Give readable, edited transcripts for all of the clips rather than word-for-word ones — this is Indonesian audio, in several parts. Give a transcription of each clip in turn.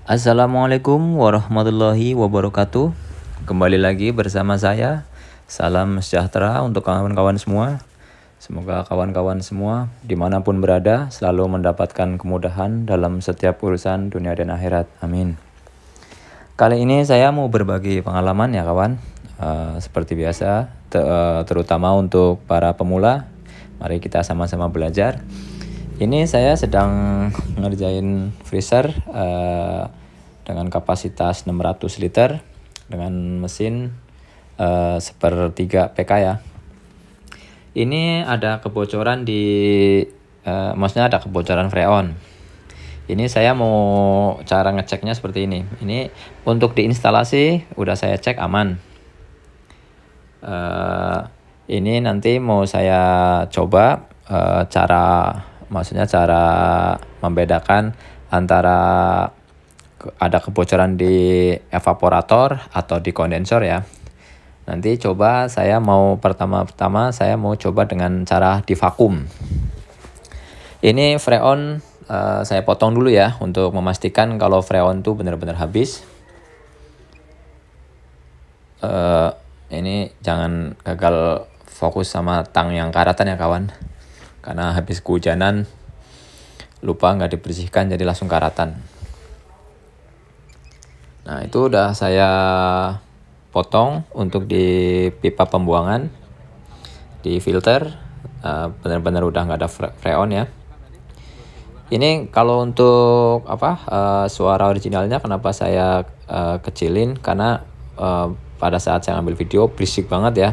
Assalamualaikum warahmatullahi wabarakatuh. Kembali lagi bersama saya. Salam sejahtera untuk kawan-kawan semua. Semoga kawan-kawan semua dimanapun berada selalu mendapatkan kemudahan dalam setiap urusan dunia dan akhirat. Amin. Kali ini saya mau berbagi pengalaman ya kawan. Seperti biasa, terutama untuk para pemula. Mari kita sama-sama belajar. Ini saya sedang ngerjain freezer dengan kapasitas 600 liter dengan mesin sepertiga PK ya. Ini ada kebocoran maksudnya ada kebocoran freon. Ini saya mau cara ngeceknya seperti ini. Ini untuk diinstalasi udah saya cek aman. Ini nanti mau saya coba cara membedakan antara ada kebocoran di evaporator atau di kondensor ya. Nanti coba saya mau pertama-tama saya mau coba dengan cara divakum. Ini freon saya potong dulu ya untuk memastikan kalau freon itu benar-benar habis. Ini jangan gagal fokus sama tang yang karatan ya kawan. Karena habis kehujanan lupa nggak dibersihkan jadi langsung karatan. Nah itu udah saya potong untuk di pipa pembuangan, di filter, benar-benar udah nggak ada freon ya. Ini kalau untuk suara originalnya kenapa saya kecilin karena pada saat saya ambil video berisik banget ya.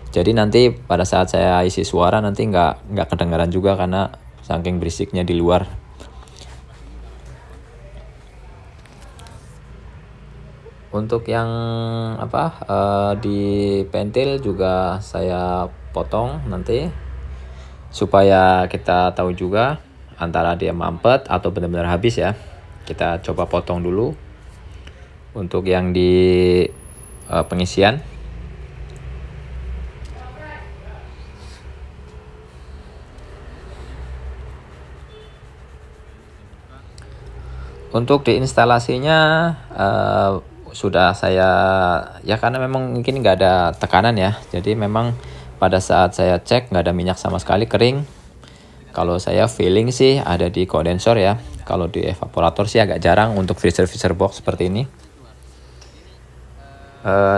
Jadi nanti pada saat saya isi suara nanti nggak kedengaran juga karena saking berisiknya di luar. Untuk yang di pentil juga saya potong nanti supaya kita tahu juga antara dia mampet atau benar-benar habis ya. Kita coba potong dulu untuk yang di pengisian. Untuk diinstalasinya sudah saya ya karena memang mungkin nggak ada tekanan ya. Jadi memang pada saat saya cek nggak ada minyak sama sekali, kering. Kalau saya feeling sih ada di kondensor ya. Kalau di evaporator sih agak jarang untuk freezer box seperti ini.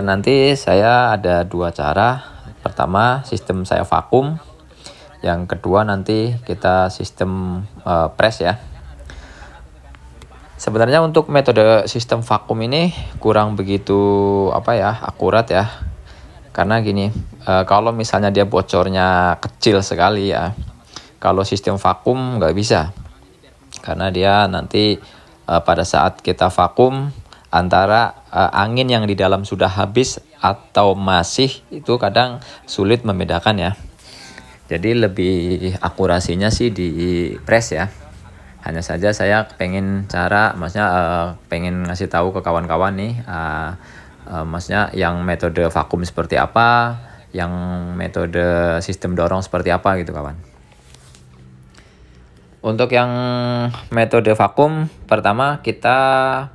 Nanti saya ada dua cara. Pertama sistem saya vakum. Yang kedua nanti kita sistem press ya. Sebenarnya untuk metode sistem vakum ini kurang begitu akurat ya. Karena gini, kalau misalnya dia bocornya kecil sekali ya, kalau sistem vakum nggak bisa. Karena dia nanti pada saat kita vakum antara angin yang di dalam sudah habis atau masih itu kadang sulit membedakan ya. Jadi lebih akurasinya sih di press ya. Hanya saja saya pengen pengen ngasih tahu ke kawan-kawan nih, maksudnya yang metode vakum seperti apa, yang metode sistem dorong seperti apa gitu kawan. Untuk yang metode vakum, pertama kita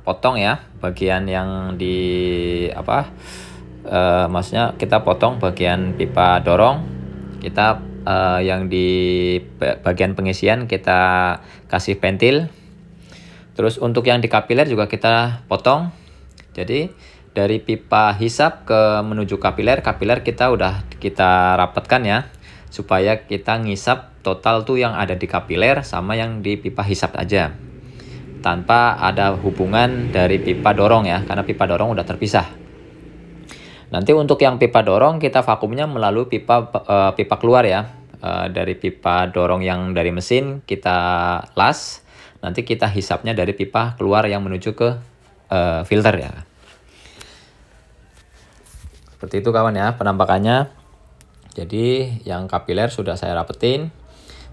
potong ya bagian yang maksudnya kita potong bagian pipa dorong, kita yang di bagian pengisian kita kasih pentil. Terus untuk yang di kapiler juga kita potong. Jadi dari pipa hisap menuju kapiler kita udah kita rapatkan ya, supaya kita ngisap total tuh yang ada di kapiler sama yang di pipa hisap aja, tanpa ada hubungan dari pipa dorong ya, karena pipa dorong udah terpisah. Nanti untuk yang pipa dorong kita vakumnya melalui pipa keluar ya. Dari pipa dorong yang dari mesin kita las, nanti kita hisapnya dari pipa keluar yang menuju ke filter ya. Seperti itu kawan ya penampakannya. Jadi yang kapiler sudah saya rapetin.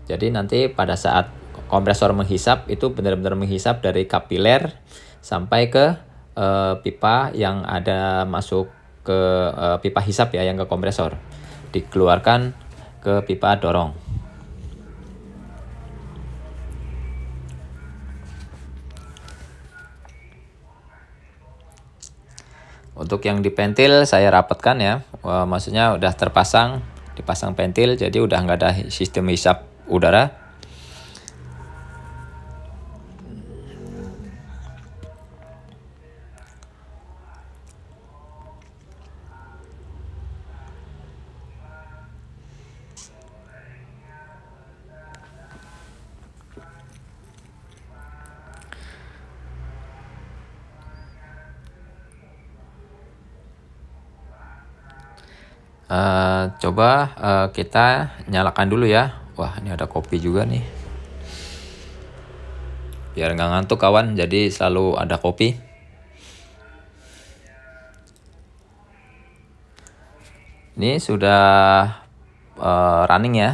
Jadi nanti pada saat kompresor menghisap itu benar-benar menghisap dari kapiler sampai ke pipa yang ada masuk ke pipa hisap ya, yang ke kompresor, dikeluarkan ke pipa dorong. Untuk yang di pentil saya rapatkan ya, maksudnya udah terpasang, dipasang pentil, jadi udah nggak ada sistem hisap udara. Coba kita nyalakan dulu ya. Wah, ini ada kopi juga nih. Biar nggak ngantuk kawan, jadi selalu ada kopi. Ini sudah running ya.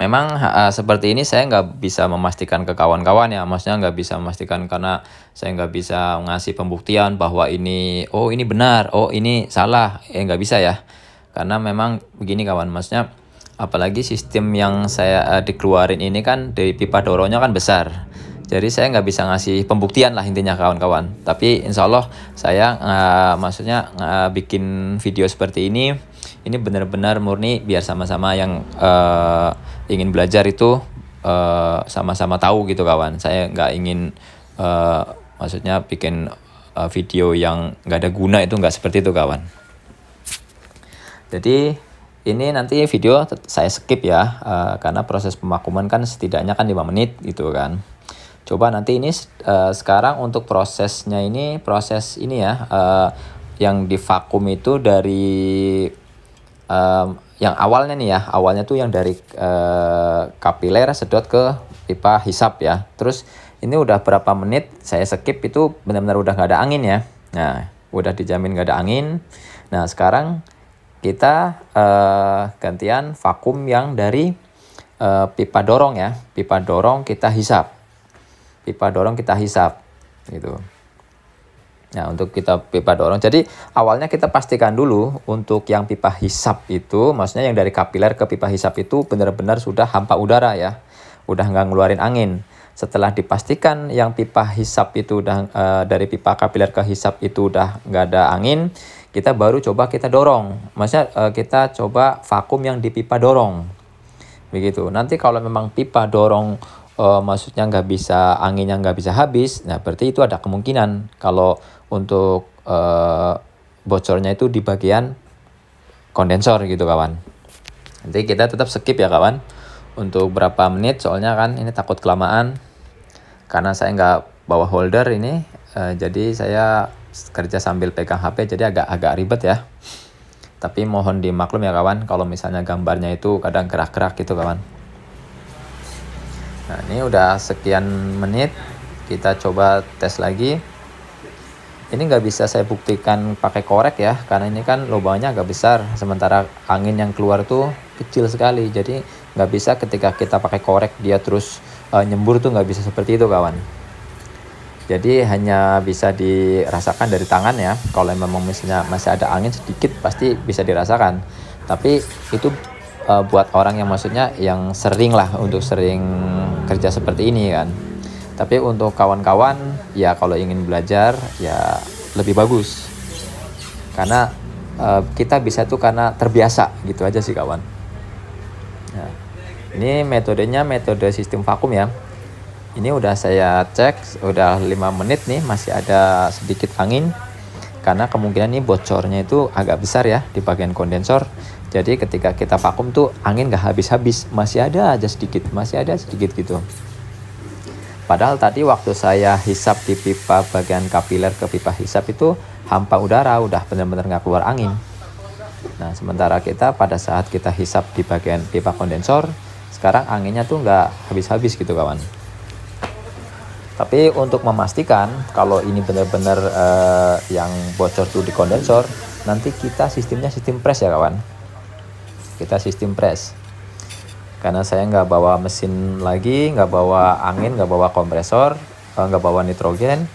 Memang seperti ini saya nggak bisa memastikan ke kawan-kawan ya, maksudnya nggak bisa memastikan karena saya nggak bisa ngasih pembuktian bahwa ini, oh ini benar, oh ini salah, nggak bisa ya. Karena memang begini kawan, maksudnya apalagi sistem yang saya dikeluarin ini kan dari pipa dorongnya kan besar. Jadi saya nggak bisa ngasih pembuktian lah intinya kawan-kawan. Tapi insya Allah saya maksudnya bikin video seperti ini benar-benar murni biar sama-sama yang ingin belajar itu sama-sama tahu gitu kawan. Saya nggak ingin maksudnya bikin video yang nggak ada guna, itu nggak seperti itu kawan. Jadi ini nanti video saya skip ya, karena proses pemakuman kan setidaknya kan 5 menit gitu kan. Coba nanti ini sekarang untuk prosesnya ini, proses ini ya, yang divakum itu dari yang awalnya nih ya, awalnya tuh yang dari kapiler sedot ke pipa hisap ya. Terus ini udah berapa menit saya skip, itu benar-benar udah nggak ada angin ya. Nah, udah dijamin nggak ada angin. Nah, sekarang kita gantian vakum yang dari pipa dorong ya. Pipa dorong kita hisap. Pipa dorong kita hisap gitu. Nah, untuk kita pipa dorong, jadi awalnya kita pastikan dulu untuk yang pipa hisap itu, maksudnya yang dari kapiler ke pipa hisap itu benar-benar sudah hampa udara ya, udah nggak ngeluarin angin. Setelah dipastikan yang pipa hisap itu udah dari pipa kapiler ke hisap itu udah nggak ada angin, kita baru coba kita dorong, maksudnya kita coba vakum yang di pipa dorong, begitu. Nanti kalau memang pipa dorong maksudnya nggak bisa, anginnya nggak bisa habis, nah berarti itu ada kemungkinan kalau untuk bocornya itu di bagian kondensor gitu kawan. Nanti kita tetap skip ya kawan untuk berapa menit, soalnya kan ini takut kelamaan karena saya nggak bawa holder ini, jadi saya kerja sambil pegang HP, jadi agak ribet ya. Tapi mohon dimaklum ya kawan kalau misalnya gambarnya itu kadang gerak-gerak gitu kawan. Nah, ini udah sekian menit, kita coba tes lagi. Ini nggak bisa saya buktikan pakai korek ya, karena ini kan lubangnya agak besar, sementara angin yang keluar tuh kecil sekali. Jadi nggak bisa ketika kita pakai korek dia terus nyembur tuh, nggak bisa seperti itu kawan. Jadi hanya bisa dirasakan dari tangan ya. Kalau memang misalnya masih ada angin sedikit pasti bisa dirasakan. Tapi itu buat orang yang maksudnya yang sering lah, untuk sering kerja seperti ini kan. Tapi untuk kawan-kawan ya kalau ingin belajar ya lebih bagus. Karena kita bisa tuh karena terbiasa gitu aja sih kawan. Nah, ini metodenya metode sistem vakum ya. Ini udah saya cek, udah 5 menit nih, masih ada sedikit angin. Karena kemungkinan ini bocornya itu agak besar ya di bagian kondensor. Jadi ketika kita vakum tuh angin gak habis-habis, masih ada aja sedikit, masih ada sedikit gitu. Padahal tadi waktu saya hisap di pipa bagian kapiler ke pipa hisap itu hampa udara, udah benar-benar gak keluar angin. Nah, sementara kita pada saat kita hisap di bagian pipa kondensor, sekarang anginnya tuh gak habis-habis gitu kawan. Tapi untuk memastikan kalau ini benar-benar yang bocor tuh di kondensor, nanti kita sistemnya sistem press ya kawan. Kita sistem press. Karena saya nggak bawa mesin lagi, nggak bawa angin, nggak bawa kompresor, nggak bawa nitrogen,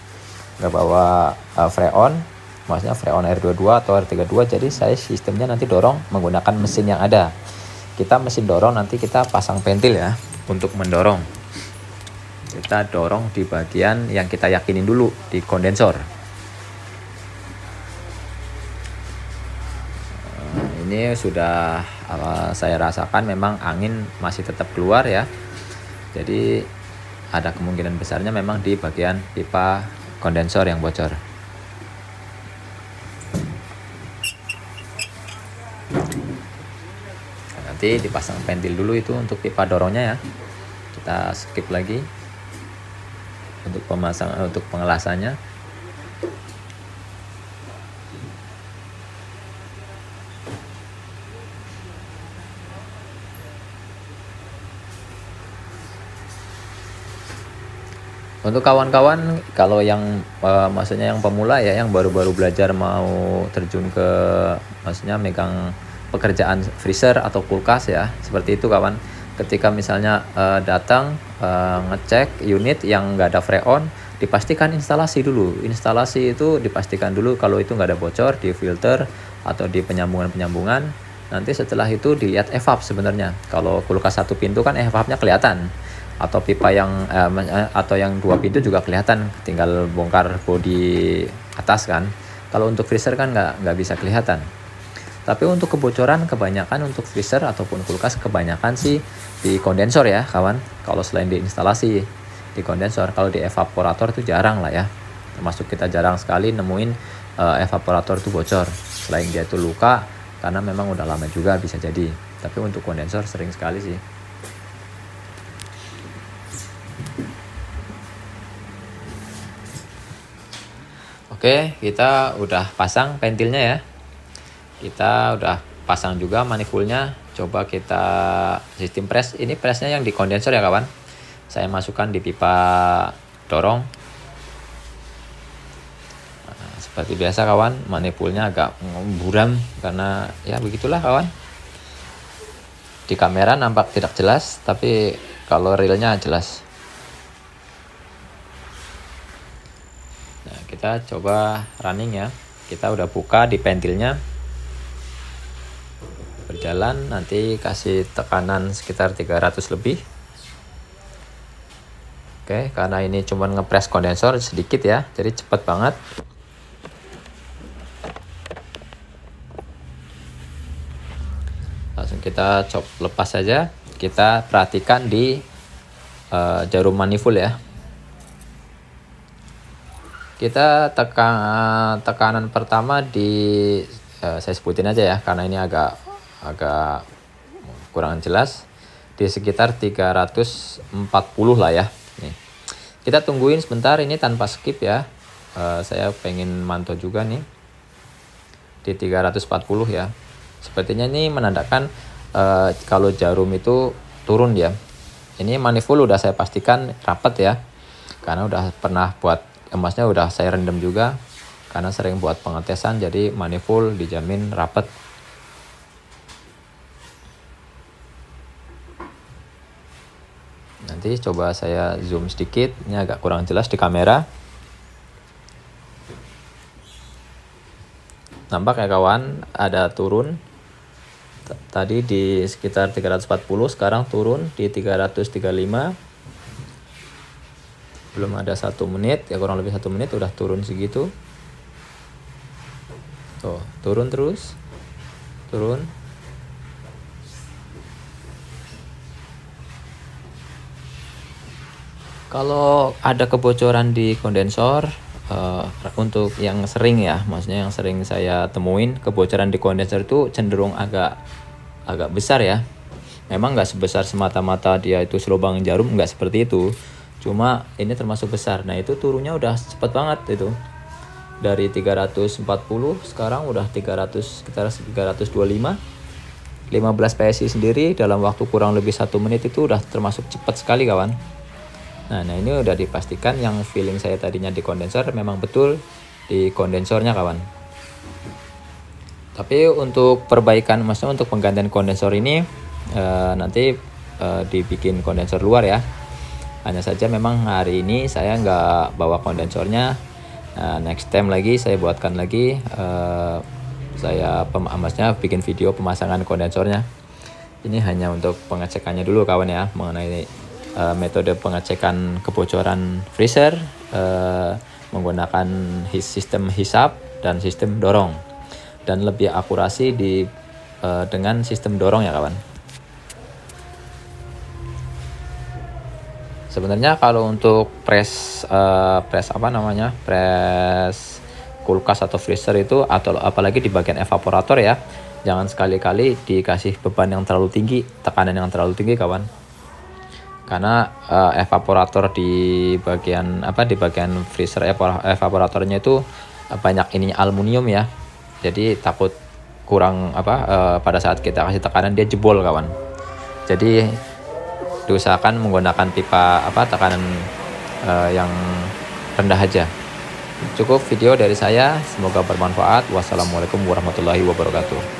nggak bawa freon, maksudnya freon R22 atau R32. Jadi saya sistemnya nanti dorong menggunakan mesin yang ada. Kita mesin dorong nanti kita pasang pentil ya untuk mendorong. Kita dorong di bagian yang kita yakinin dulu di kondensor. ini sudah saya rasakan memang angin masih tetap keluar ya. Jadi ada kemungkinan besarnya memang di bagian pipa kondensor yang bocor. Nanti dipasang pentil dulu itu untuk pipa dorongnya ya. Kita skip lagi untuk untuk pengelasannya. Untuk kawan-kawan kalau yang maksudnya yang pemula ya, yang baru-baru belajar mau terjun ke maksudnya megang pekerjaan freezer atau kulkas ya, seperti itu kawan. Ketika misalnya datang ngecek unit yang nggak ada freon, dipastikan instalasi dulu. Instalasi itu dipastikan dulu kalau itu nggak ada bocor di filter atau di penyambungan-penyambungan. Nanti setelah itu dilihat evap sebenarnya. Kalau kulkas satu pintu kan evapnya kelihatan. Atau pipa yang atau yang 2 pintu juga kelihatan, tinggal bongkar bodi atas kan. Kalau untuk freezer kan nggak bisa kelihatan. Tapi untuk kebocoran kebanyakan untuk freezer ataupun kulkas kebanyakan sih di kondensor ya kawan. Kalau selain di instalasi di kondensor, kalau di evaporator itu jarang lah ya. Termasuk kita jarang sekali nemuin evaporator itu bocor. Selain dia itu luka karena memang udah lama juga bisa jadi. Tapi untuk kondensor sering sekali sih. Oke, kita udah pasang pentilnya ya. Kita udah pasang juga manifoldnya. Coba kita sistem press. Ini pressnya yang di kondensor ya kawan. Saya masukkan di pipa dorong. Nah, seperti biasa kawan, manifoldnya agak buram karena ya begitulah kawan. Di kamera nampak tidak jelas, tapi kalau realnya jelas. Kita coba running ya. Kita udah buka di pentilnya, berjalan, nanti kasih tekanan sekitar 300 lebih. Oke, karena ini cuma ngepres kondensor sedikit ya, jadi cepat banget. Langsung kita lepas saja. Kita perhatikan di jarum manifold ya. Kita tekanan pertama di saya sebutin aja ya karena ini agak kurang jelas, di sekitar 340 lah ya. Nih. Kita tungguin sebentar ini tanpa skip ya. Saya pengen mantau juga nih di 340 ya. Sepertinya ini menandakan kalau jarum itu turun ya. Ini manifold udah saya pastikan rapat ya. Karena udah pernah buat emasnya, udah saya rendam juga karena sering buat pengetesan, jadi manifold dijamin rapat. Nanti coba saya zoom sedikit, ini agak kurang jelas di kamera. Nampak ya kawan, ada turun. Tadi di sekitar 340, sekarang turun di 335. Belum ada 1 menit ya, kurang lebih 1 menit udah turun segitu. Tuh, turun terus, turun. Kalau ada kebocoran di kondensor, untuk yang sering ya, maksudnya yang sering saya temuin, kebocoran di kondensor itu cenderung agak besar ya. Memang nggak sebesar semata-mata dia itu selubang jarum, nggak seperti itu. Cuma ini termasuk besar. Nah itu turunnya udah cepet banget itu. Dari 340 sekarang udah 300, sekitar 325. 15 PSI sendiri dalam waktu kurang lebih 1 menit itu udah termasuk cepat sekali kawan. Nah ini udah dipastikan yang feeling saya tadinya di kondensor memang betul di kondensornya kawan. Tapi untuk perbaikan, maksudnya untuk penggantian kondensor ini nanti dibikin kondensor luar ya. Hanya saja memang hari ini saya nggak bawa kondensornya. Next time lagi saya buatkan lagi. Saya maksudnya bikin video pemasangan kondensornya. Ini hanya untuk pengecekannya dulu kawan ya, mengenai metode pengecekan kebocoran freezer menggunakan sistem hisap dan sistem dorong. Dan lebih akurasi di dengan sistem dorong ya kawan. Sebenarnya kalau untuk press kulkas atau freezer itu, atau apalagi di bagian evaporator ya, jangan sekali-kali dikasih beban yang terlalu tinggi, tekanan yang terlalu tinggi kawan. Karena evaporator di bagian freezer evaporatornya itu banyak ininya aluminium ya. Jadi takut kurang pada saat kita kasih tekanan dia jebol kawan. Jadi diusahakan menggunakan pipa tekanan yang rendah aja. Cukup video dari saya, semoga bermanfaat. Wassalamualaikum warahmatullahi wabarakatuh.